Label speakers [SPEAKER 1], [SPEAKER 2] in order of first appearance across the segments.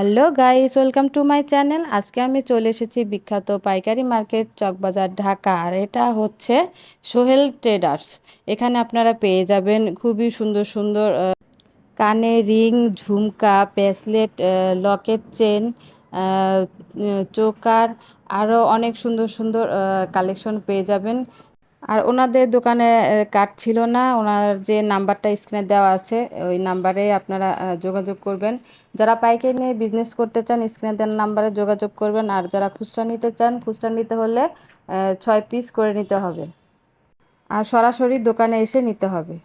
[SPEAKER 1] Hello guys, welcome to my channel. আজকে আমি চলে এসেছি বিখ্যাত পাইকারি মার্কেট চকবাজার ঢাকা। আর এটা হচ্ছে সোহেল ট্রেডার্স। এখানে আপনারা পেয়ে যাবেন খুবই সুন্দর সুন্দর কানে রিং, ঝুমকা, ব্রেসলেট, লকেট, চেন, চোকার, আরও অনেক সুন্দর সুন্দর কালেকশন পেয়ে যাবেন। আর ওনাদের দোকানে কার্ড ছিল না, ওনার যে নাম্বারটা স্ক্রিনে দেওয়া আছে ওই নাম্বারে আপনারা যোগাযোগ করবেন। যারা পাইকারি নিয়ে বিজনেস করতে চান স্ক্রিনে দেওয়া নাম্বারে যোগাযোগ করবেন। আর যারা খুচরা নিতে চান, খুচরা নিতে হলে 6 পিস করে নিতে হবে, আর সরাসরি দোকানে এসে নিতে হবে।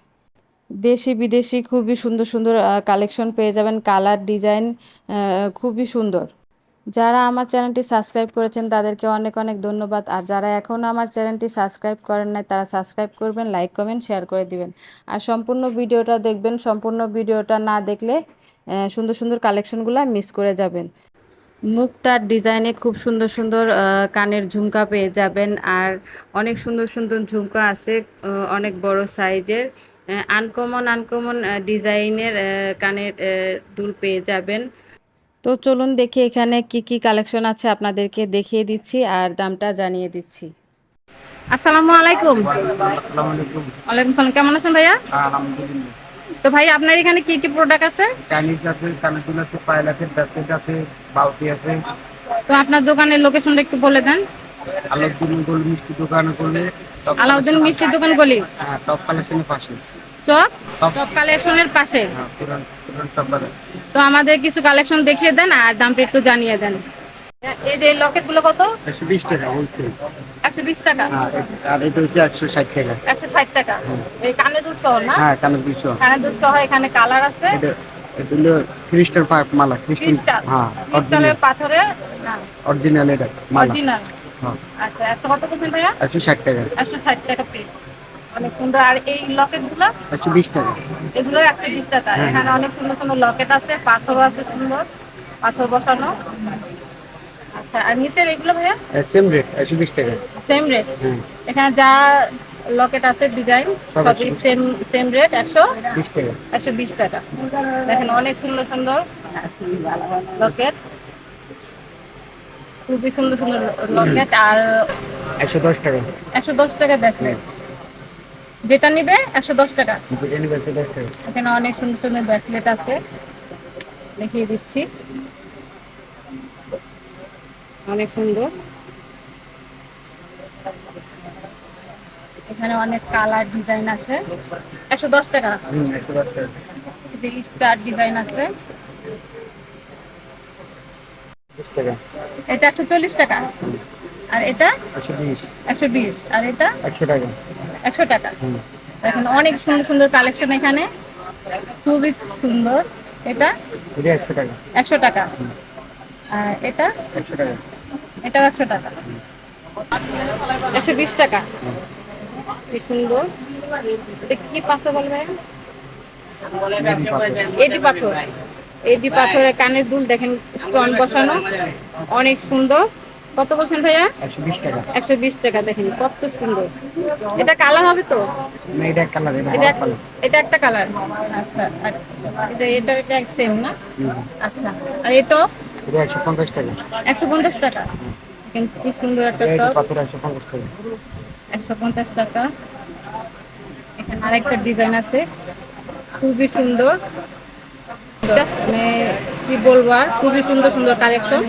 [SPEAKER 1] দেশি বিদেশি খুবই সুন্দর সুন্দর কালেকশন পেয়ে যাবেন, কালার ডিজাইন খুবই সুন্দর। যারা আমার চ্যানেলটি সাবস্ক্রাইব করেছেন তাদেরকে অনেক অনেক ধন্যবাদ। আর যারা এখনও আমার চ্যানেলটি সাবস্ক্রাইব করেন নাই তারা সাবস্ক্রাইব করবেন, লাইক কমেন্ট শেয়ার করে দিবেন। আর সম্পূর্ণ ভিডিওটা দেখবেন, সম্পূর্ণ ভিডিওটা না দেখলে সুন্দর সুন্দর কালেকশনগুলো মিস করে যাবেন। মুক্তার ডিজাইনে খুব সুন্দর সুন্দর কানের ঝুমকা পেয়ে যাবেন। আর অনেক সুন্দর সুন্দর ঝুমকা আছে, অনেক বড় সাইজের, আনকমন আনকমন ডিজাইনের কানের দুল পেয়ে যাবেন। তো চলুন দেখি এখানে কি কি কালেকশন আছে, আপনাদেরকে দেখিয়ে দিচ্ছি আর দামটা জানিয়ে দিচ্ছি। আসসালামু আলাইকুম।
[SPEAKER 2] আসসালামু আলাইকুম।
[SPEAKER 1] ওয়ালাইকুম সালাম, কেমন আছেন ভাইয়া?
[SPEAKER 2] আলহামদুলিল্লাহ।
[SPEAKER 1] তো ভাই আপনার এখানে কি কি প্রোডাক্ট আছে?
[SPEAKER 2] চাইনিজ আছে, কানেরদুল আছে, পায়েল আছে, ব্রেসলেট আছে, বাউটি আছে।
[SPEAKER 1] তো আপনার দোকানের লোকেশনটা একটু বলে দেন।
[SPEAKER 2] আলাউদ্দিন গোল মিষ্টি দোকানে করলে টপ
[SPEAKER 1] আলাউদ্দিন
[SPEAKER 2] কালেকশন
[SPEAKER 1] মিষ্টির দোকান গলি,
[SPEAKER 2] হ্যাঁ, টপ কালেকশনের পাশে।
[SPEAKER 1] চক
[SPEAKER 2] টপ
[SPEAKER 1] টপ কালেকশনের পাশে।
[SPEAKER 2] হ্যাঁ, পুরান পুরান টপ বাজার।
[SPEAKER 1] তো আমাদের কিছু কালেকশন দেখিয়ে দেন আর দামটা একটু জানিয়ে দেন। এই যে লকেট গুলো কত?
[SPEAKER 2] 120 টাকা হোলসেল।
[SPEAKER 1] 120 টাকা।
[SPEAKER 2] হ্যাঁ, আর এটা হচ্ছে 160 টাকা।
[SPEAKER 1] 160 টাকা। এই কানে দুল সহ না?
[SPEAKER 2] হ্যাঁ, কানের 200।
[SPEAKER 1] কানে দুল সহ। এখানে কালার আছে।
[SPEAKER 2] এটা এটা হলো ক্রিস্টাল মালা, ক্রিস্টাল।
[SPEAKER 1] ক্রিস্টাল,
[SPEAKER 2] হ্যাঁ,
[SPEAKER 1] ক্রিস্টালের পাথরে না?
[SPEAKER 2] অরিজিনাল এটা মালা।
[SPEAKER 1] অরিজিনাল।
[SPEAKER 2] হ্যাঁ,
[SPEAKER 1] আচ্ছা, 100 কত বলছেন ভাইয়া?
[SPEAKER 2] 160 টাকা।
[SPEAKER 1] 160 টাকা পিস। অনেক সুন্দর। আর এই লকেট গুলো?
[SPEAKER 2] 120 টাকা।
[SPEAKER 1] এগুলো 120 টাকা।
[SPEAKER 2] হ্যাঁ,
[SPEAKER 1] এখানে অনেক সুন্দর সুন্দর লকেট আছে, পাথরও আছে সুন্দর, পাথর বসানো। আচ্ছা, আর নিচের এগুলো ভাইয়া?
[SPEAKER 2] সেম রেট 120 টাকা।
[SPEAKER 1] Same rate?
[SPEAKER 2] হ্যাঁ,
[SPEAKER 1] এখানে যা লকেট আছে ডিজাইন
[SPEAKER 2] সব
[SPEAKER 1] সবই সেম সেম রেট,
[SPEAKER 2] 20 টাকা।
[SPEAKER 1] 120 টাকা। দেখেন অনেক সুন্দর সুন্দর লকেট, খুবই সুন্দর সুন্দর লকেট। আর
[SPEAKER 2] 110 টাকা।
[SPEAKER 1] 110 টাকা ব্রেসলেট। যেটা নিবে 110 টাকা।
[SPEAKER 2] যেটা নিবে 110 টাকা।
[SPEAKER 1] এখানে অনেক সুন্দর সুন্দর ব্রেসলেট আছে, দেখিয়ে দিচ্ছি। অনেক সুন্দর। এখানে অনেক কালার ডিজাইন আছে। 110 টাকা।
[SPEAKER 2] 110 টাকা।
[SPEAKER 1] স্টার ডিজাইন আছে।
[SPEAKER 2] 20 টাকা।
[SPEAKER 1] এটা 140 টাকা। আর এটা
[SPEAKER 2] 120।
[SPEAKER 1] 120। আর এটা
[SPEAKER 2] 100 টাকা।
[SPEAKER 1] 100 টাকা।
[SPEAKER 2] হুম,
[SPEAKER 1] এখন অনেক সুন্দর সুন্দর কালেকশন এখানে, খুবই সুন্দর। এটা
[SPEAKER 2] এটা 100 টাকা।
[SPEAKER 1] 100 টাকা। আর এটা
[SPEAKER 2] 100 টাকা।
[SPEAKER 1] এটাও 100 টাকা। 120 টাকা। কি সুন্দর। এটা কি পাথর বলবে? এডি পাথর। এডি পাথরে কানের দুল দেখেন, স্টোন বসানো, অনেক সুন্দর। কত বলছেন ভাইয়া?
[SPEAKER 2] 120 টাকা।
[SPEAKER 1] 120 টাকা। দেখেন কত সুন্দর। এটা কালার হবে তো?
[SPEAKER 2] না, এটা কালার, এটা
[SPEAKER 1] এটা
[SPEAKER 2] হট কালার।
[SPEAKER 1] এটা একটা কালার। আচ্ছা, আর এটা সেম না? আচ্ছা, আর এটা
[SPEAKER 2] এটা 150 টাকা।
[SPEAKER 1] 150 টাকা। দেখেন কি সুন্দর একটা
[SPEAKER 2] এটা
[SPEAKER 1] টপ।
[SPEAKER 2] পাথর 150 টাকা।
[SPEAKER 1] 150 টাকা। এখানে আরেকটা ডিজাইন আছে, খুবই সুন্দর। জাস্ট মানে কি বলবো, আর খুবই সুন্দর সুন্দর কালেকশন।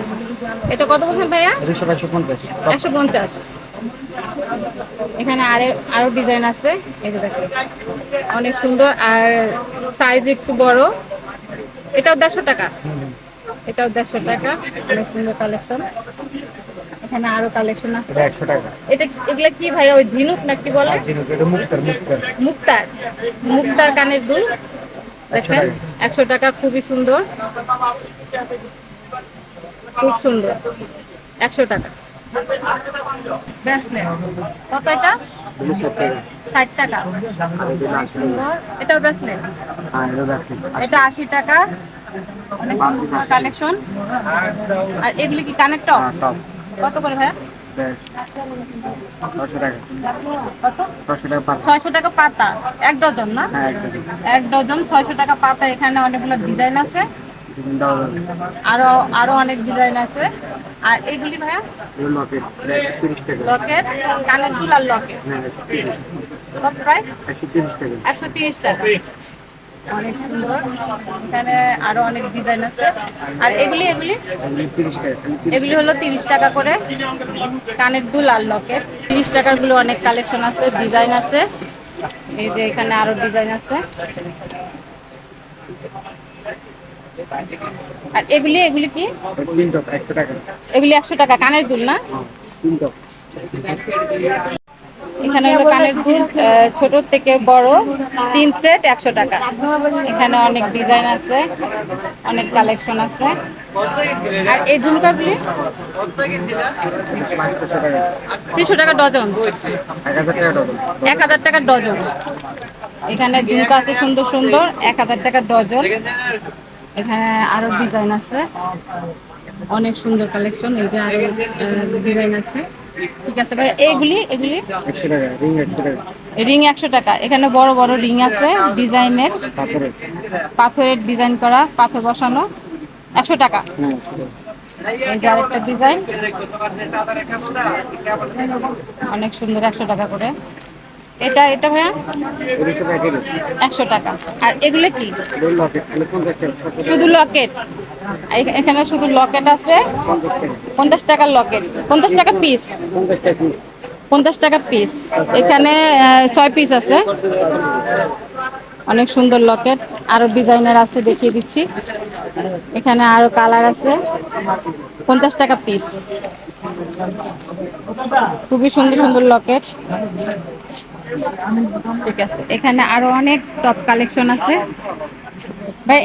[SPEAKER 1] এটা কত বলছেন ভাইয়া?
[SPEAKER 2] এটা সব 150।
[SPEAKER 1] 150। এখানে আরো ডিজাইন আছে, এই যে দেখেন অনেক সুন্দর। আর সাইজ একটু বড়। এটাও 150 টাকা। এটাও 150 টাকা। অনেক সুন্দর কালেকশন। এখানে আরো কালেকশন আছে।
[SPEAKER 2] এটা 100 টাকা।
[SPEAKER 1] এগুলা কি ভাইয়া, ওই ঝিনুক না কি বলে?
[SPEAKER 2] আর জিনুক, এটা মুক্তার, মুক্তার।
[SPEAKER 1] মুক্তার। মুক্তার কানের দুল
[SPEAKER 2] 100
[SPEAKER 1] দেখেন,
[SPEAKER 2] টাকা।
[SPEAKER 1] 100 টাকা। খুবই সুন্দর, খুব সুন্দর। 100 টাকা। ব্রেসলেট কত এটা?
[SPEAKER 2] এটা 60 টাকা।
[SPEAKER 1] 60 টাকা।
[SPEAKER 2] আর এটা 80 টাকা।
[SPEAKER 1] সুন্দর। এটাও ব্রেসলেট।
[SPEAKER 2] হ্যাঁ, এটা 80 টাকা।
[SPEAKER 1] এটা 80 টাকা। অনেক সুন্দর কালেকশন। আর এগুলি কি কানের টপ?
[SPEAKER 2] হ্যাঁ, টপ।
[SPEAKER 1] কত করে ভাইয়া?
[SPEAKER 2] বেশ। 600 টাকা।
[SPEAKER 1] কত?
[SPEAKER 2] 600 টাকা পাতা।
[SPEAKER 1] 600 টাকা পাতা। এক ডজন না?
[SPEAKER 2] হ্যাঁ, একদম।
[SPEAKER 1] এক ডজন 600 টাকা পাতা। এখানে অনেকগুলো ডিজাইন আছে,
[SPEAKER 2] দেওয়া যাবে।
[SPEAKER 3] আরো আরো অনেক ডিজাইন আছে। আর এগুলি ভাইয়া
[SPEAKER 2] এগুলো লকেট 130 টাকা।
[SPEAKER 3] লকেট, কানের দুল আর লকেট
[SPEAKER 2] হ্যাঁ 130
[SPEAKER 3] কত প্রাইস?
[SPEAKER 2] 130 টাকা।
[SPEAKER 3] 130 টাকা। অনেক সুন্দর। এখানে আরো অনেক ডিজাইন আছে। আর এগুলি এগুলি
[SPEAKER 2] এগুলো 30 টাকা খালি 30
[SPEAKER 3] এগুলি হলো 30 টাকা করে, কানের দুল আর লকেট। 30 টাকার গুলো অনেক কালেকশন আছে, ডিজাইন আছে। এই যে এখানে আরো ডিজাইন আছে। আর এগুলি এগুলি কি?
[SPEAKER 2] তিন টপ 100 টাকা।
[SPEAKER 3] এগুলি 100 টাকা কানের দুল না?
[SPEAKER 2] হ্যাঁ তিন টপ।
[SPEAKER 3] এখানে হলো কানের দুল ছোট থেকে বড় 3 সেট 100 টাকা। এখানে অনেক ডিজাইন আছে, অনেক কালেকশন আছে। আর এই ঝুমকাগুলি
[SPEAKER 2] 500 টাকা।
[SPEAKER 3] 300 টাকা ডজন,
[SPEAKER 2] 1000 টাকা ডজন।
[SPEAKER 3] 1000 টাকা ডজন। এখানে ঝুমকা আছে সুন্দর সুন্দর, 1000 টাকা ডজন। এখানে আরো ডিজাইন আছে, অনেক সুন্দর কালেকশন। এই যে আরো ডিজাইন আছে। ঠিক আছে ভাই, এগুলি এগুলি
[SPEAKER 2] 100 টাকা রিং 100 টাকা।
[SPEAKER 3] রিং 100 টাকা। এখানে বড় বড় রিং আছে ডিজাইনের,
[SPEAKER 2] পাথরের।
[SPEAKER 3] পাথরের ডিজাইন করা, পাথর বসানো, 100 টাকা।
[SPEAKER 2] হ্যাঁ
[SPEAKER 3] এই যে আরেকটা ডিজাইন, অনেক সুন্দর, 100 টাকা করে। এটা এটা ভাইয়া
[SPEAKER 2] 200 টাকা কেজি।
[SPEAKER 3] 100 টাকা। আর এগুলো কি?
[SPEAKER 2] এগুলো লকেট খালি 50 টাকা।
[SPEAKER 3] শুধু লকেট? এখানে শুধু লকেট আছে
[SPEAKER 2] 50 টাকা।
[SPEAKER 3] 50 টাকার লকেট, 50 টাকা পিস,
[SPEAKER 2] 50 টাকা পিস।
[SPEAKER 3] 50 টাকা পিস। এখানে 6 পিস আছে। অনেক সুন্দর লকেট, আরো ডিজাইনার আছে, দেখিয়ে দিচ্ছি। এখানে আরো কালার আছে, 50 টাকা পিস। খুবই সুন্দর সুন্দর লকেট। ঠিক আছে, এখানে আরো অনেক টপ কালেকশন আছে। ভাই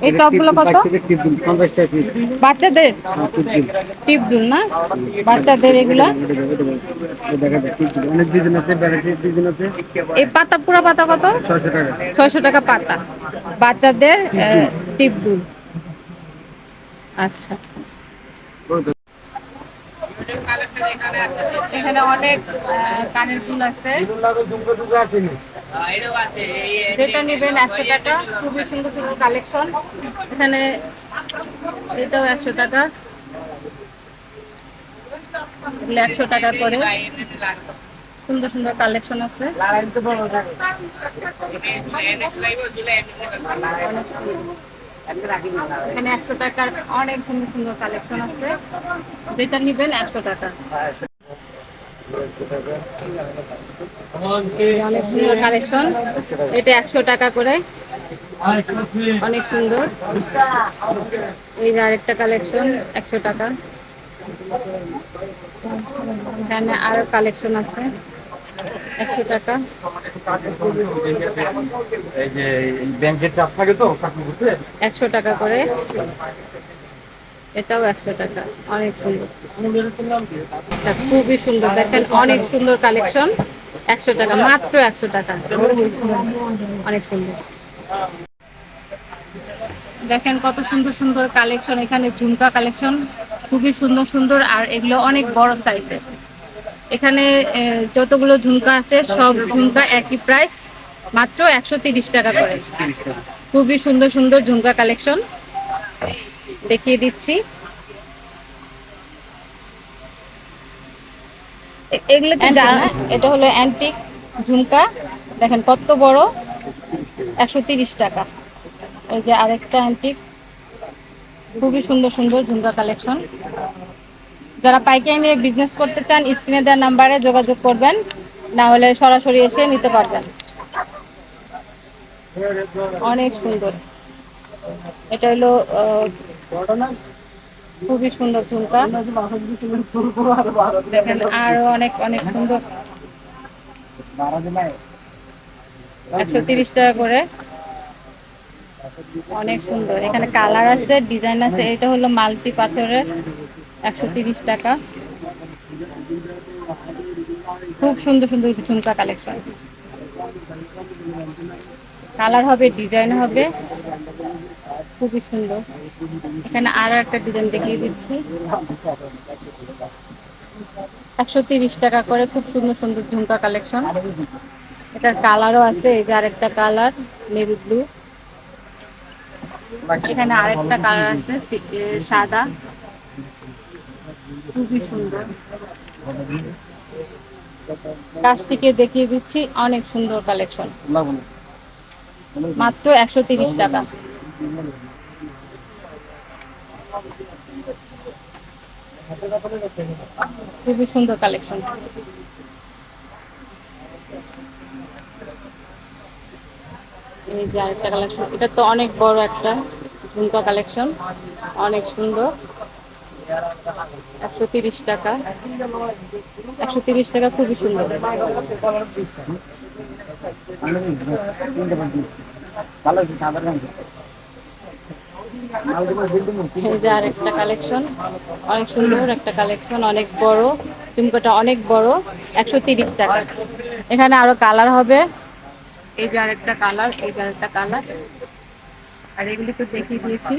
[SPEAKER 3] এই টপগুলো কত?
[SPEAKER 2] টিপ দিন 50 টাকা পিস।
[SPEAKER 3] বাচ্চাদের
[SPEAKER 2] হ্যাঁ টিপ দিন।
[SPEAKER 3] টিপ দুল না? বাচ্চাদের এগুলা
[SPEAKER 2] দেখা যায় টিপ দিন। অনেক ডিজাইন আছে, ভ্যারাইটি ডিজাইন আছে।
[SPEAKER 3] এই পাতা, পুরো পাতা কত?
[SPEAKER 2] 600 টাকা।
[SPEAKER 3] 600 টাকা পাতা, বাচ্চাদের টিপ দুল। আচ্ছা, এখানে অনেক কানের দুল আছে। যেটা নেবেন 100 টাকা। খুবই সুন্দর সুন্দর কালেকশন। এখানে এটাও 100 টাকা, এগুলো 100 টাকা করে। সুন্দর সুন্দর কালেকশন আছে। এখানে 100 টাকার অনেক সুন্দর সুন্দর কালেকশন আছে। যেটা নিবেন 100 টাকা। অনেক সুন্দর কালেকশন। এটা 100 টাকা করে, অনেক সুন্দর। এই যে আরেকটা কালেকশন 100 টাকা। এখানে আরো কালেকশন আছে 100 টাকা।
[SPEAKER 2] এই যে ব্যাংকের চাপ থাকে তো
[SPEAKER 3] 100 টাকা করে। এটাও 100 টাকা, অনেক সুন্দর। এটা খুবই সুন্দর, দেখেন অনেক সুন্দর কালেকশন। 100 টাকা, মাত্র 100 টাকা। অনেক সুন্দর। দেখেন কত সুন্দর সুন্দর কালেকশন। এখানে ঝুমকা কালেকশন খুবই সুন্দর সুন্দর, আর এগুলো অনেক বড় সাইজের। এখানে যতগুলো ঝুমকা আছে সব ঝুমকা একই প্রাইস, মাত্র 130 টাকা করে। খুবই সুন্দর সুন্দর ঝুমকা কালেকশন দেখিয়ে দিচ্ছি। এগুলো তো জানা, এটা হলো অ্যান্টিক ঝুমকা। দেখেন কত বড়, 130 টাকা। এই যে আরেকটা অ্যান্টিক, খুবই সুন্দর সুন্দর ঝুমকা কালেকশন। যারা পাইকারি নিয়ে বিজনেস করতে চান, স্ক্রিনে দেওয়া নাম্বারে যোগাযোগ করবেন, না হলে সরাসরি এসে নিতে পারবেন। অনেক সুন্দর। এটা হলো খুবই সুন্দর ঝুমকা। দেখেন আরো অনেক অনেক সুন্দর, 130 টাকা করে। অনেক সুন্দর। এখানে কালার আছে, ডিজাইন আছে। এটা হলো মাল্টি পাথরের, 130 টাকা। খুব সুন্দর সুন্দর ঝুমকা কালেকশন। কালার হবে, ডিজাইন হবে, খুবই সুন্দর। এখানে আরো একটা ডিজাইন দেখিয়ে দিচ্ছি, 130 টাকা করে। খুব সুন্দর সুন্দর ঝুমকা কালেকশন। এটার কালারও আছে, এই যে আরেকটা কালার নেভি ব্লু। এখানে আরেকটা কালার আছে সাদা, খুবই সুন্দর। কাছ থেকে দেখিয়ে দিচ্ছি, অনেক সুন্দর কালেকশন, মাত্র 130 টাকা। খুবই সুন্দর কালেকশন। এই যে আরেকটা কালেকশন, এটা তো অনেক বড় একটা ঝুমকা কালেকশন, অনেক সুন্দর। 130 টাকা, 130 টাকা, খুবই সুন্দর। এই যে আরেকটা কালেকশন, অনেক সুন্দর একটা কালেকশন, অনেক বড় ঝুমকাটা, অনেক বড়, 130 টাকা। এখানে আরো কালার হবে, এই যে আরেকটা কালার, এই যে আরেকটা কালার, আর এগুলি তো দেখিয়ে দিয়েছি।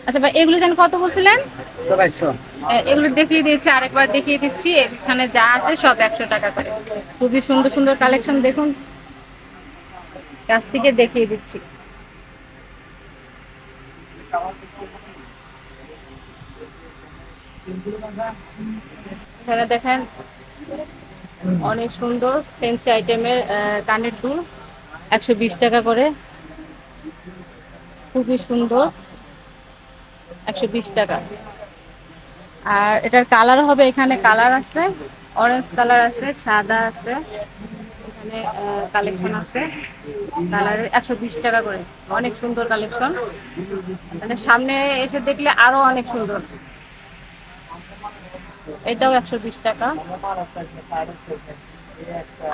[SPEAKER 3] আচ্ছা ভাই, এগুলো যেন কত বলছিলেন? এগুলো দেখিয়ে দিয়েছি, আরেকবার দেখিয়ে দিচ্ছি। এখানে যা আছে সব 100 টাকা করে। খুবই সুন্দর সুন্দর কালেকশন, দেখুন, কাছ থেকে দেখিয়ে দিচ্ছি। এখানে দেখেন অনেক সুন্দর ফ্যান্সি আইটেমের কানের দুল, 120 টাকা করে, খুবই সুন্দর, 120 টাকা। আর এটার কালার হবে, এখানে কালার আছে, অরেঞ্জ কালার আছে, সাদা আছে, এখানে কালেকশন আছে। কালার 120 টাকা করে, অনেক সুন্দর কালেকশন। মানে সামনে এসে দেখলে আরো অনেক সুন্দর। এটাও 120 টাকা।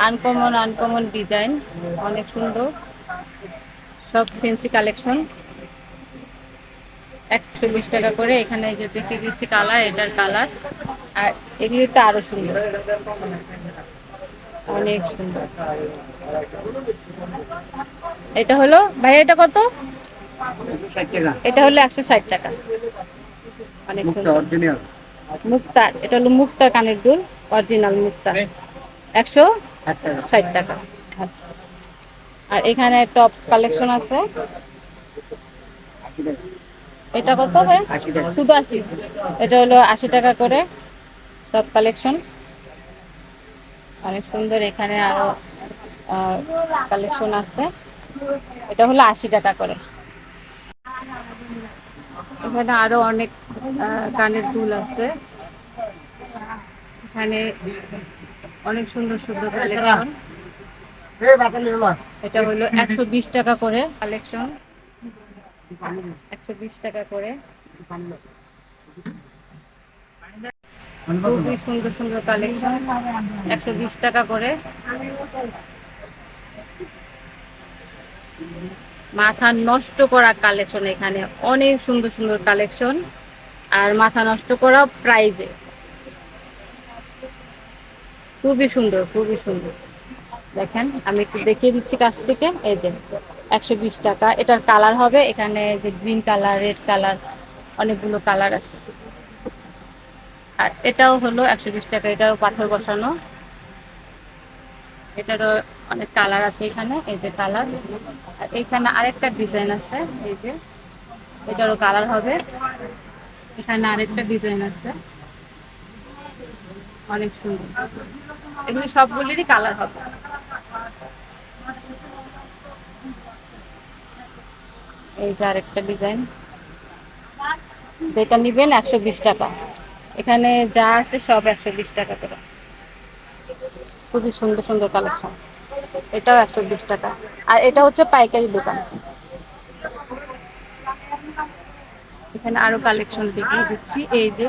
[SPEAKER 3] আনকমন আনকমন ডিজাইন, অনেক সুন্দর, সব ফ্যান্সি কালেকশন, 120 টাকা করে। এখানে যে দেখে দিচ্ছি কালার, এটার কালার, আর এগুলি তো আরো সুন্দর, অনেক সুন্দর। এটা হলো ভাই, এটা কত? এটা হলো 160 টাকা, অনেক সুন্দর। মুক্তার, এটা হলো মুক্তার কানের দুল, অরিজিনাল মুক্তার, 160 টাকা। আচ্ছা, আর এখানে টপ কালেকশন আছে, এটা কত ভাই? শুধু 80। এটা হলো 80 টাকা করে টপ কালেকশন, অনেক সুন্দর। এখানে আরো কালেকশন আছে, এটা হলো 80 টাকা করে। এখানে আরো অনেক কানের দুল আছে, এখানে অনেক সুন্দর সুন্দর কালেকশন। এটা হলো 120 টাকা করে কালেকশন, 120 টাকা করে। খুবই সুন্দর সুন্দর কালেকশন, 120 টাকা করে। মাথা নষ্ট করা কালেকশন, এখানে অনেক সুন্দর সুন্দর কালেকশন, আর মাথা নষ্ট করা প্রাইজে, খুবই সুন্দর, খুবই সুন্দর। দেখেন, আমি একটু দেখিয়ে দিচ্ছি কাছ থেকে। এই যে 120 টাকা, এটার কালার হবে, এখানে যে গ্রিন কালার, রেড কালার, অনেকগুলো কালার আছে। আর এটাও হলো 120 টাকা, এটাও পাথর বসানো, এটারও অনেক কালার আছে এখানে, এই যে কালার। আর এখানে আরেকটা ডিজাইন আছে, এই যে এটারও কালার হবে, এখানে আরেকটা ডিজাইন আছে, অনেক সুন্দর। এগুলি সবগুলিরই কালার হবে। এই যে আরেকটা ডিজাইন, যেটা নিবেন 120 টাকা। এখানে যা আছে সব 120 টাকা করে, খুবই সুন্দর সুন্দর কালেকশন। এটাও 120 টাকা। আর এটা হচ্ছে পাইকারি দোকান। এখানে আরো কালেকশন দেখিয়ে দিচ্ছি, এই যে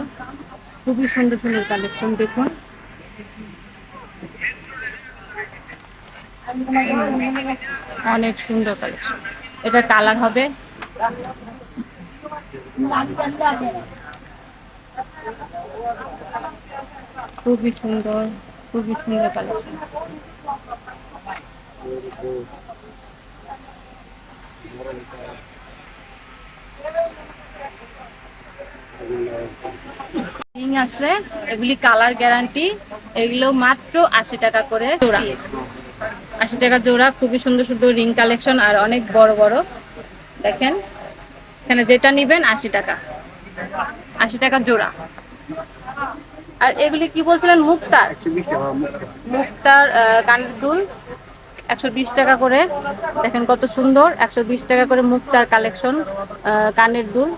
[SPEAKER 3] খুবই সুন্দর সুন্দর কালেকশন, দেখুন। অনেক সুন্দর কালেকশন, এটা কালার হবে, খুবই সুন্দর, খুবই সুন্দর কালেকশন। রিং আছে, এগুলি কালার গ্যারান্টি, এগুলো মাত্র 80 টাকা করে জোড়া, 80 টাকা জোড়া। খুবই সুন্দর সুন্দর রিং কালেকশন আর অনেক বড় বড়। দেখেন এখানে যেটা নিবেন 80 টাকা, 80 টাকা জোড়া। আর এগুলি কি বলছিলেন? মুক্তার,
[SPEAKER 2] 120 টাকা
[SPEAKER 3] মুক্তার কানের দুল 120 টাকা করে। দেখেন কত সুন্দর, 120 টাকা করে মুক্তার কালেকশন কানের দুল।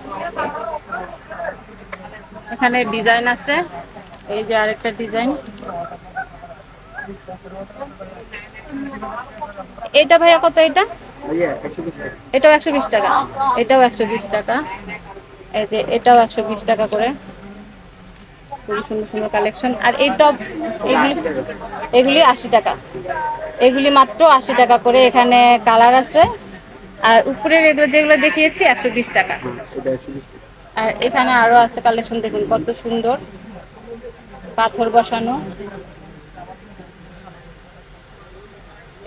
[SPEAKER 3] এখানে ডিজাইন আছে, এই যে আরেকটা ডিজাইন। এটা ভাইয়া কত? এটা
[SPEAKER 2] ভাইয়া 120 টাকা।
[SPEAKER 3] এটাও 120 টাকা, এটাও 120 টাকা। এই যে এটাও 120 টাকা করে। খুবই সুন্দর সুন্দর কালেকশন। আর এই টপ এগুলি, এগুলি 80 টাকা, এগুলি মাত্র 80 টাকা করে। এখানে কালার আছে। আর উপরের এগুলো যেগুলো দেখিয়েছি 120 টাকা।
[SPEAKER 2] এটা 120 টাকা।
[SPEAKER 3] আর এখানে আরো আছে কালেকশন, দেখুন কত সুন্দর, পাথর বসানো।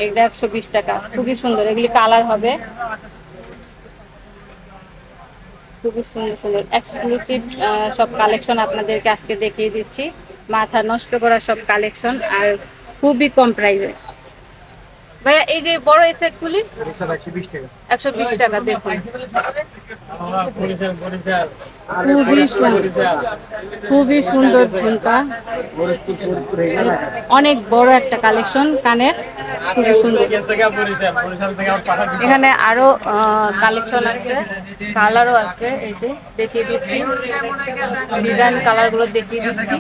[SPEAKER 3] এগুলো 120 টাকা, খুবই সুন্দর। এগুলি কালার হবে, খুবই সুন্দর সুন্দর এক্সক্লুসিভ সব কালেকশন আপনাদেরকে আজকে দেখিয়ে দিচ্ছি। মাথা নষ্ট করা সব কালেকশন আর খুবই কম প্রাইসে। ভাইয়া এই যে বড় এই সেটগুলি
[SPEAKER 2] এটা সব 120 টাকা।
[SPEAKER 3] 120 টাকা। দেখুন খুবই সুন্দর ঝুমকা, অনেক বড় একটা কালেকশন কানের, খুবই সুন্দর। এখানে আরো কালেকশন আছে, কালারও আছে, এই যে দেখিয়ে দিচ্ছি, ডিজাইন কালার গুলো দেখিয়ে দিচ্ছি,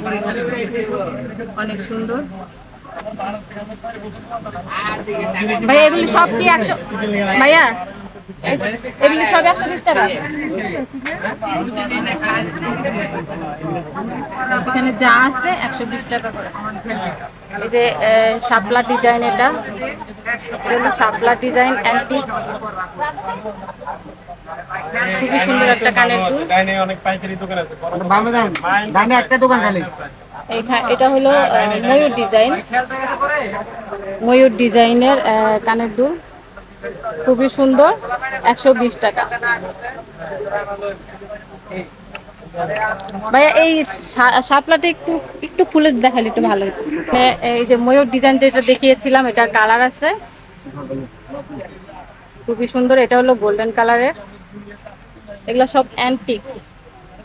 [SPEAKER 3] অনেক সুন্দর। ভাইয়া এগুলি সব কি 100? ভাইয়া এগুলি সব 120 টাকা। এখানে যা আছে 120 টাকা করে। এই যে শাপলা ডিজাইন, এটা হলো শাপলা ডিজাইন অ্যান্টিক, খুবই সুন্দর একটা কানের দুল।
[SPEAKER 2] অনেক পাইকারি দোকান আছে। বামে যান, ডানে একটা দোকান খালি।
[SPEAKER 3] এটা হলো ময়ূর ডিজাইন, ময়ূর ডিজাইনের কানের দুল, খুবই সুন্দর, 120 টাকা। ভাইয়া এই শাপলাটা একটু একটু খুলে দেখালে একটু ভালো হতো। এই যে ময়ূর ডিজাইন যেটা দেখিয়েছিলাম, এটা কালার আছে, খুবই সুন্দর। এটা হলো গোল্ডেন কালারের। এগুলো সব অ্যান্টিক,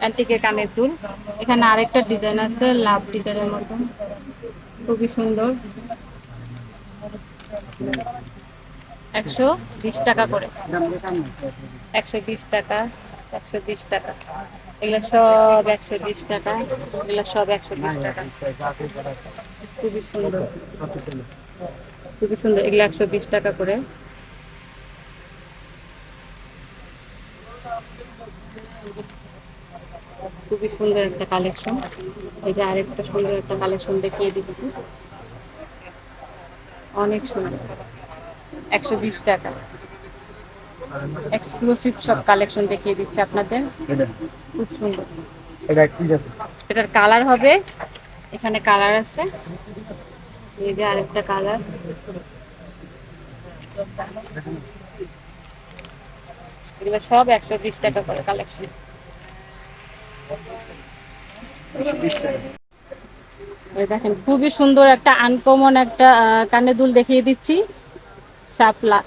[SPEAKER 3] অ্যান্টিকের কানের দুল। এখানে আরেকটা ডিজাইন আছে লাভ ডিজাইনের মতো, খুবই সুন্দর, 120 টাকা করে। 120 টাকা, 120 টাকা। এগুলো সব 120 টাকা, এগুলো সব 120 টাকা। খুবই সুন্দর, খুবই সুন্দর। এগুলো 120 টাকা করে। খুবই সুন্দর একটা কালেকশন। এই যে আরেকটা সুন্দর একটা কালেকশন দেখিয়ে দিচ্ছি, অনেক সুন্দর, 120 টাকা। এক্সক্লুসিভ সব কালেকশন দেখিয়ে দিচ্ছি আপনাদের, খুব সুন্দর।
[SPEAKER 2] এটা কি আছে?
[SPEAKER 3] এটার কালার হবে, এখানে কালার আছে, এই যে আরেকটা কালার। এগুলো সব 120 টাকা করে কালেকশন। এই দেখেন খুবই সুন্দর একটা আনকমন একটা কানের দুল দেখিয়ে দিচ্ছি, শাপলা,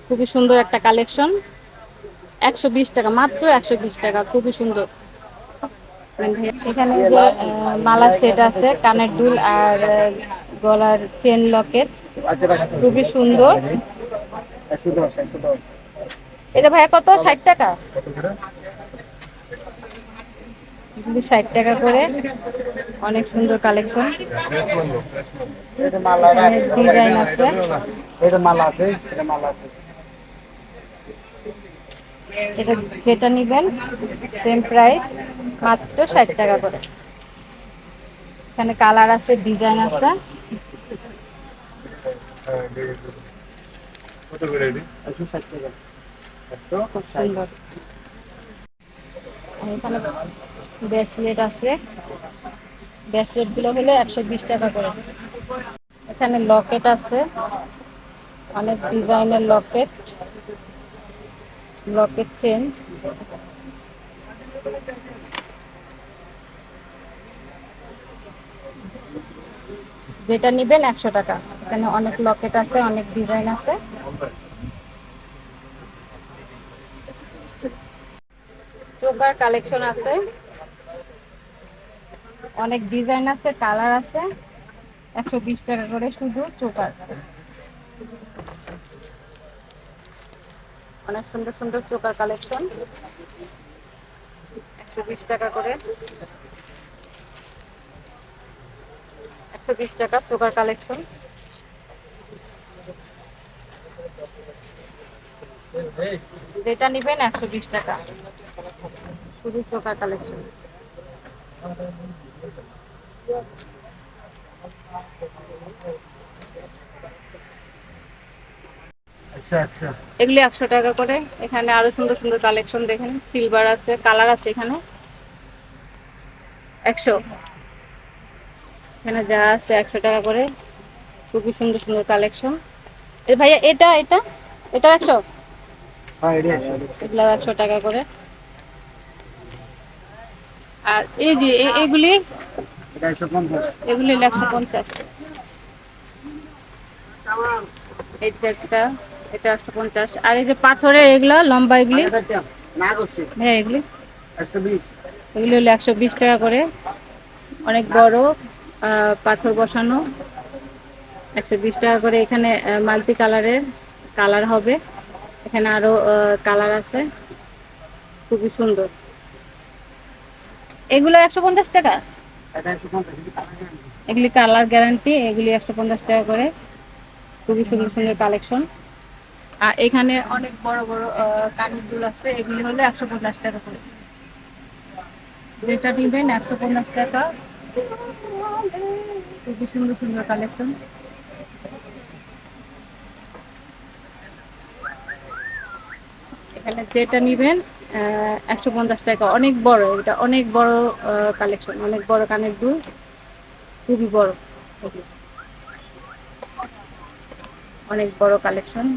[SPEAKER 3] খুবই সুন্দর একটা কালেকশন, 120 টাকা, মাত্র 120 টাকা, খুবই সুন্দর। এখানে যে মালা সেট আছে, কানের দুল আর গলার চেন লকেট, খুবই সুন্দর।
[SPEAKER 2] 110।
[SPEAKER 3] এটা ভাইয়া কত? 60 টাকা, 60 টাকা করে। অনেক সুন্দর কালেকশন, অনেক ডিজাইন আছে।
[SPEAKER 2] এটা মালা আছে, এটা মালা আছে।
[SPEAKER 3] এটা যেটা নিবেন সেম প্রাইস, মাত্র 60 টাকা করে। এখানে কালার আছে, ডিজাইন আছে,
[SPEAKER 2] কত করে এটা? 160 টাকা।
[SPEAKER 3] খুব সুন্দর। আর এখানে ব্রেসলেট আছে, ব্রেসলেট গুলো হলো 120 টাকা করে। এখানে লকেট আছে, অনেক ডিজাইনের লকেট, লকেট চেন, যেটা নিবেন 100 টাকা। এখানে অনেক লকেট আছে, অনেক ডিজাইন আছে। চোকার কালেকশন আছে, অনেক ডিজাইন আছে, কালার আছে। 120 টাকা করে শুধু চোকার। অনেক সুন্দর সুন্দর চোকার কালেকশন, 120 টাকা করে। 120 টাকা চোকার কালেকশন। যেটা নিবেন 120 টাকা শুধু চোকার কালেকশন।
[SPEAKER 2] আচ্ছা আচ্ছা,
[SPEAKER 3] এগুলি 100 টাকা করে। এখানে আরো সুন্দর সুন্দর কালেকশন দেখেন, সিলভার আছে, কালার আছে। এখানে 100, এখানে যা আছে 100 টাকা করে। খুবই সুন্দর সুন্দর কালেকশন। এ ভাইয়া এটা এটা এটা 100,
[SPEAKER 2] হ্যাঁ এটা 100,
[SPEAKER 3] এগুলো 100 টাকা করে। আর এই যে এগুলি
[SPEAKER 2] এটা 150,
[SPEAKER 3] এগুলি 150। এটা একটা, এটা 150। আর এই যে পাথরের এগুলা লম্বা, এগুলি
[SPEAKER 2] না করছি
[SPEAKER 3] হ্যাঁ এগুলি
[SPEAKER 2] 120,
[SPEAKER 3] এগুলি হলো 120 টাকা করে। অনেক বড় পাথর বসানো, 120 টাকা করে। এখানে মাল্টি কালারের কালার হবে, এখানে আরো কালার আছে, খুবই সুন্দর। এগুলো 150 টাকা,
[SPEAKER 2] এটা 150,
[SPEAKER 3] এগুলি কালার গ্যারান্টি। এগুলি 150 টাকা করে, খুবই সুন্দর সুন্দর কালেকশন। আর এখানে অনেক বড় বড় কানের দুল আছে, এগুলি হলো 150 টাকা করে। যেটা নিবেন 150 টাকা, খুবই সুন্দর সুন্দর কালেকশন। এখানে যেটা নিবেন 150 টাকা। অনেক বড়, এটা অনেক বড় কালেকশন, অনেক বড় কানের দুল, খুবই বড়, অনেক বড় collection.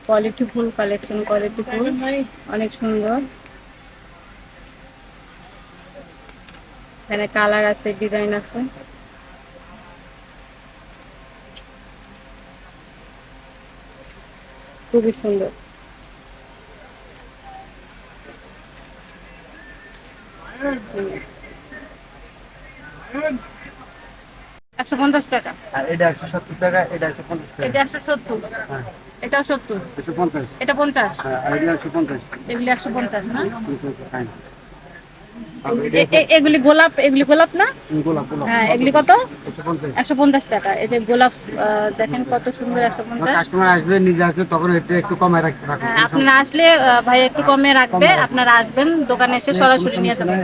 [SPEAKER 3] Quality full collection, quality full, অনেক সুন্দর। এখানে কালার আছে, ডিজাইন আছে। খুবই সুন্দর। হুম। 150 টাকা,
[SPEAKER 2] আর এটা 170 টাকা, এটা 150 টাকা,
[SPEAKER 3] এটা 170,
[SPEAKER 2] হ্যাঁ
[SPEAKER 3] এটাও 70,
[SPEAKER 2] 150,
[SPEAKER 3] এটা 50,
[SPEAKER 2] হ্যাঁ আর এটা 150,
[SPEAKER 3] এগুলি 150 না?
[SPEAKER 2] হ্যাঁ
[SPEAKER 3] এগুলি গোলাপ, এগুলি গোলাপ না?
[SPEAKER 2] গোলাপ গোলাপ,
[SPEAKER 3] হ্যাঁ এগুলি কত?
[SPEAKER 2] 150।
[SPEAKER 3] 150 টাকা। এই যে গোলাপ দেখেন কত সুন্দর, 150।
[SPEAKER 2] কাস্টমার আসবে, নিজে আসবে, তখন এটা একটু কমায় রাখতে পারবেন।
[SPEAKER 3] হ্যাঁ, আপনারা আসলে ভাই একটু কমে রাখবে। আপনারা আসবেন দোকানে এসে সরাসরি নিয়ে যাবেন।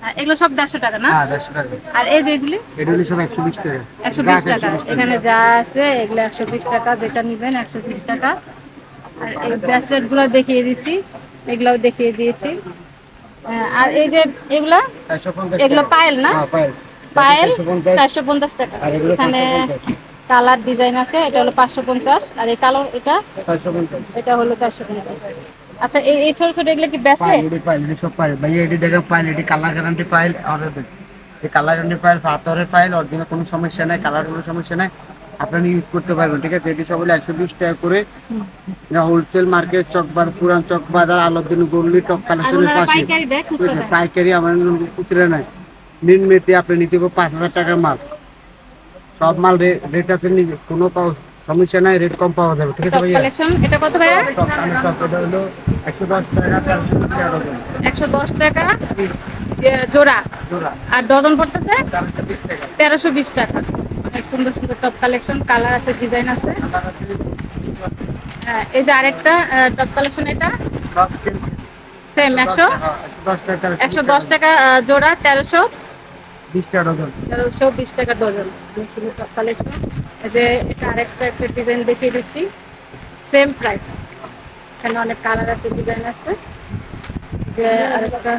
[SPEAKER 3] হ্যাঁ, এগুলো সব 150 টাকা না?
[SPEAKER 2] হ্যাঁ 150 টাকা।
[SPEAKER 3] আর এই যে এগুলি
[SPEAKER 2] এটা হলো সব 120 টাকা,
[SPEAKER 3] 120 টাকা। এখানে যা আছে এগুলো 120 টাকা, যেটা নিবেন 120 টাকা। আর এই ব্রেসলেট গুলো দেখিয়ে দিচ্ছি, এগুলাও দেখিয়ে দিয়েছি। আর এই যে এগুলা,
[SPEAKER 2] 450
[SPEAKER 3] এগুলো
[SPEAKER 2] টাকা।
[SPEAKER 3] পায়েল না?
[SPEAKER 2] হ্যাঁ পায়েল,
[SPEAKER 3] পায়েল
[SPEAKER 2] 450,
[SPEAKER 3] 450 টাকা।
[SPEAKER 2] আর এগুলো
[SPEAKER 3] এখানে
[SPEAKER 2] 550,
[SPEAKER 3] কালার ডিজাইন আছে, এটা হলো 550। আর এই কালো এটা,
[SPEAKER 2] 450।
[SPEAKER 3] এটা হলো 450। আচ্ছা এই এই ছোট ছোট এগুলো কি ব্রেসলেট?
[SPEAKER 2] পাইল এটি সব পাইল ভাই, এটি দেখেন পাইল, এটি কালার গ্যারান্টি পাইল। আর এই কালার গ্যারান্টি পাইল, পাথরের পাইল, অরিজিনাল কোনো সমস্যা নাই, কালার কোনো সমস্যা নাই, আপনারা ইউজ করতে পারবেন। ঠিক আছে, এটি সব হলো 120 টাকা করে। হোলসেল মার্কেট, চকবাজার, পুরান চকবাজার, আলাউদ্দিন গল্লি, টপ
[SPEAKER 3] আর
[SPEAKER 2] কালেকশনের
[SPEAKER 3] ওনারা
[SPEAKER 2] পাশে।
[SPEAKER 3] পাইকারি দেয়, খুচরা দেয়?
[SPEAKER 2] পাইকারি আমার খুচরা নাই, নিম্নেতে আপনি নিতে পারবেন 5000 টাকার মাল। সব মাল রেট আছে, কোনো সমস্যা নাই, রেট কম পাওয়া যাবে। ঠিক আছে
[SPEAKER 3] টপ
[SPEAKER 2] ভাইয়া,
[SPEAKER 3] কালেকশন এটা কত ভাইয়া?
[SPEAKER 2] টপ কালেকশন এটা হলো 110 টাকা, 420 টাকা ডজন।
[SPEAKER 3] 110 টাকা জোড়া,
[SPEAKER 2] জোড়া
[SPEAKER 3] আর ডজন পড়তেছে
[SPEAKER 2] 420 টাকা।
[SPEAKER 3] 1320 টাকা। অনেক সুন্দর সুন্দর টপ কালেকশন, কালার আছে, ডিজাইন আছে। হ্যাঁ, এই যে আরেকটা টপ কালেকশন, এটা
[SPEAKER 2] সব সেম,
[SPEAKER 3] সেম
[SPEAKER 2] 110 টাকা,
[SPEAKER 3] 110 টাকা জোড়া,
[SPEAKER 2] 20 টাকা ডজন।
[SPEAKER 3] 1320 টাকা ডজন। অনেক সুন্দর টপ কালেকশন। এই যে এটা আরেকটা একটা ডিজাইন দেখিয়ে দিচ্ছি, সেম প্রাইস। এখানে অনেক কালার আছে, ডিজাইন আছে। যে আরেকটা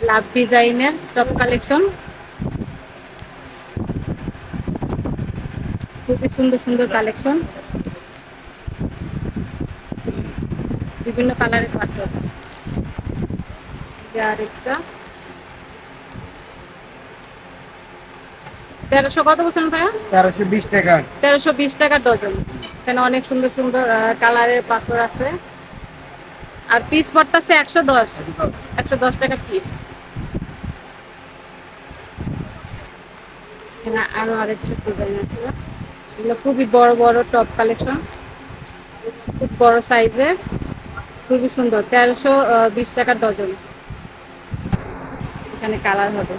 [SPEAKER 3] লাভ ডিজাইনের টপ কালেকশন, খুবই সুন্দর সুন্দর কালেকশন, বিভিন্ন কালারের পাথর। যে আরেকটা 1300 কত বলছেন ভাইয়া?
[SPEAKER 2] 1320 টাকা।
[SPEAKER 3] 1320 টাকা ডজন। এখানে অনেক সুন্দর সুন্দর কালারের পাথর আছে। আর পিস পড়তেছে 110, 110 টাকা পিস। এখানে আরো আরেকটা ডিজাইন আছে, এগুলো খুবই বড় বড় টপ কালেকশন, খুব বড় সাইজের, খুবই সুন্দর। 1320 টাকা ডজন। এখানে কালার হবে।